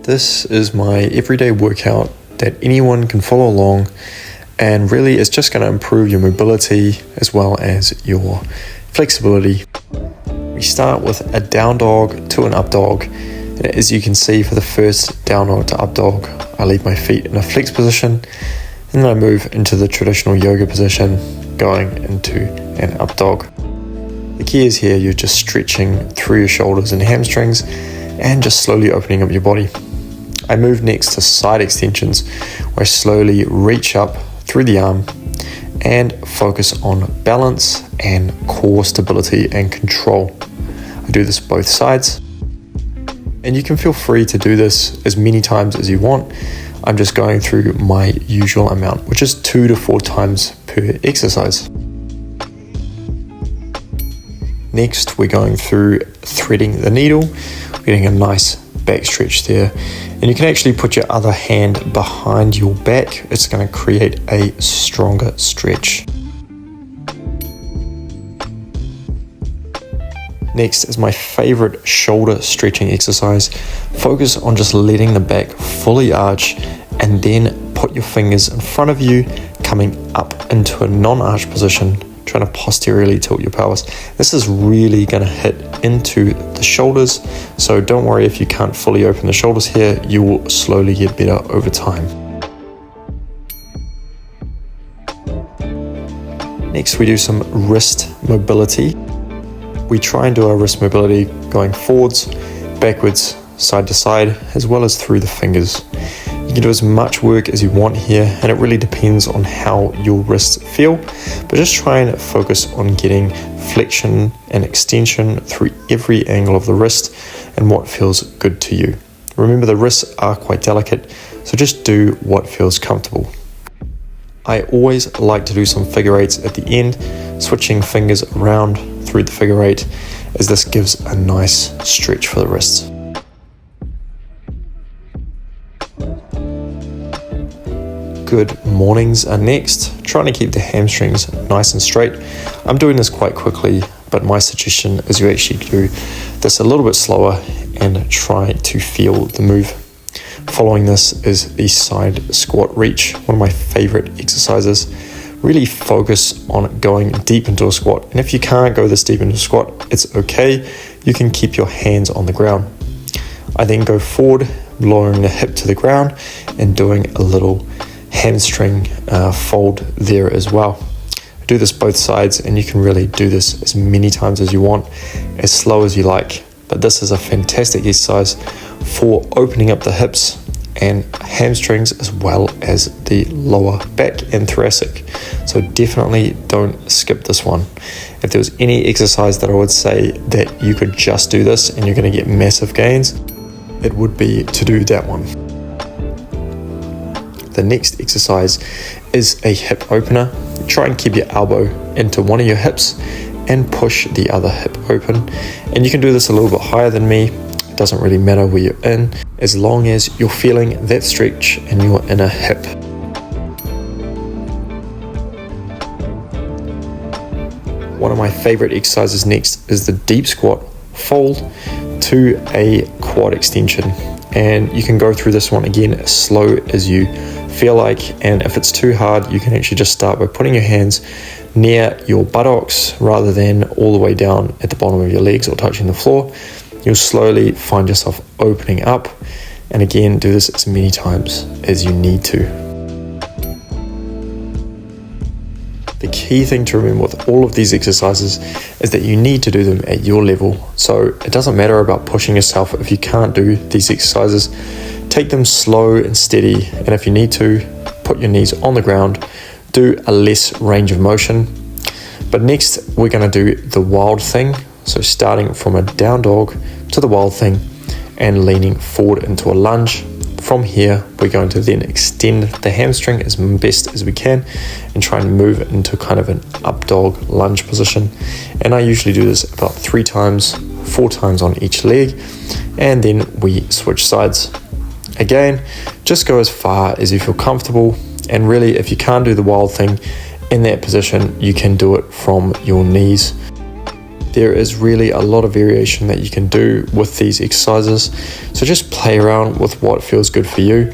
This is my everyday workout that anyone can follow along, and really it's just going to improve your mobility as well as your flexibility. We start with a down dog to an up dog, and as you can see, for the first down dog to up dog, I leave my feet in a flex position, and then I move into the traditional yoga position, going into an up dog. The key is here, you're just stretching through your shoulders and hamstrings and just slowly opening up your body. I move next to side extensions, where I slowly reach up through the arm and focus on balance and core stability and control. I do this both sides, and you can feel free to do this as many times as you want. I'm just going through my usual amount, which is 2 to 4 times per exercise. Next, we're going through threading the needle, getting a nice back stretch there, and you can actually put your other hand behind your back. It's going to create a stronger stretch. Next is my favorite shoulder stretching exercise. Focus on just letting the back fully arch, and then put your fingers in front of you, coming up into a non-arch position, trying to posteriorly tilt your pelvis. This is really going to hit into the shoulders, so don't worry if you can't fully open the shoulders here. You will slowly get better over time. Next, we do some wrist mobility. We try and do our wrist mobility going forwards, backwards, side to side, as well as through the fingers. You can do as much work as you want here, and it really depends on how your wrists feel, but just try and focus on getting flexion and extension through every angle of the wrist and what feels good to you. Remember, the wrists are quite delicate, so just do what feels comfortable. I always like to do some figure eights at the end, switching fingers around through the figure eight, as this gives a nice stretch for the wrists. Good mornings are next, trying to keep the hamstrings nice and straight. I'm doing this quite quickly, but my suggestion is you actually do this a little bit slower and try to feel the move. Following this is the side squat reach, one of my favorite exercises. Really focus on going deep into a squat, and if you can't go this deep into a squat, it's okay. You can keep your hands on the ground. I then go forward, lowering the hip to the ground and doing a little hamstring fold there as well. Do this both sides, and you can really do this as many times as you want, as slow as you like, but this is a fantastic exercise for opening up the hips and hamstrings, as well as the lower back and thoracic. So definitely don't skip this one. If there was any exercise that I would say that you could just do this and you're going to get massive gains, it would be to do that one. The next exercise is a hip opener. Try and keep your elbow into one of your hips and push the other hip open. And you can do this a little bit higher than me. It doesn't really matter where you're in, as long as you're feeling that stretch in your inner hip. One of my favorite exercises next is the deep squat fold to a quad extension. And you can go through this one again as slow as you feel like, and if it's too hard, you can actually just start by putting your hands near your buttocks rather than all the way down at the bottom of your legs or touching the floor. You'll slowly find yourself opening up, and again, do this as many times as you need to. The key thing to remember with all of these exercises is that you need to do them at your level. So it doesn't matter about pushing yourself if you can't do these exercises. Take them slow and steady, and if you need to, put your knees on the ground, do a less range of motion. But next, we're going to do the wild thing. So starting from a down dog to the wild thing and leaning forward into a lunge. From here, we're going to then extend the hamstring as best as we can and try and move into kind of an up dog lunge position. And I usually do this about 3 times, 4 times on each leg, and then we switch sides. Again, just go as far as you feel comfortable, and really, if you can't do the wild thing in that position, you can do it from your knees. there is really a lot of variation that you can do with these exercises. So just play around with what feels good for you.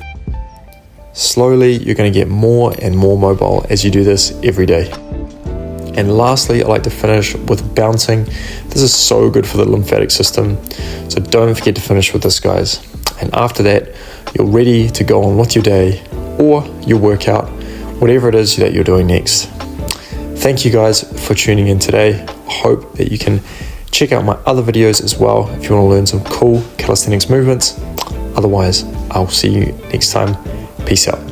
Slowly, you're going to get more and more mobile as you do this every day. And lastly, I like to finish with bouncing. This is so good for the lymphatic system. So don't forget to finish with this, guys. And after that, you're ready to go on with your day or your workout, whatever it is that you're doing next. Thank you guys for tuning in today. I hope that you can check out my other videos as well if you want to learn some cool calisthenics movements. Otherwise, I'll see you next time. Peace out.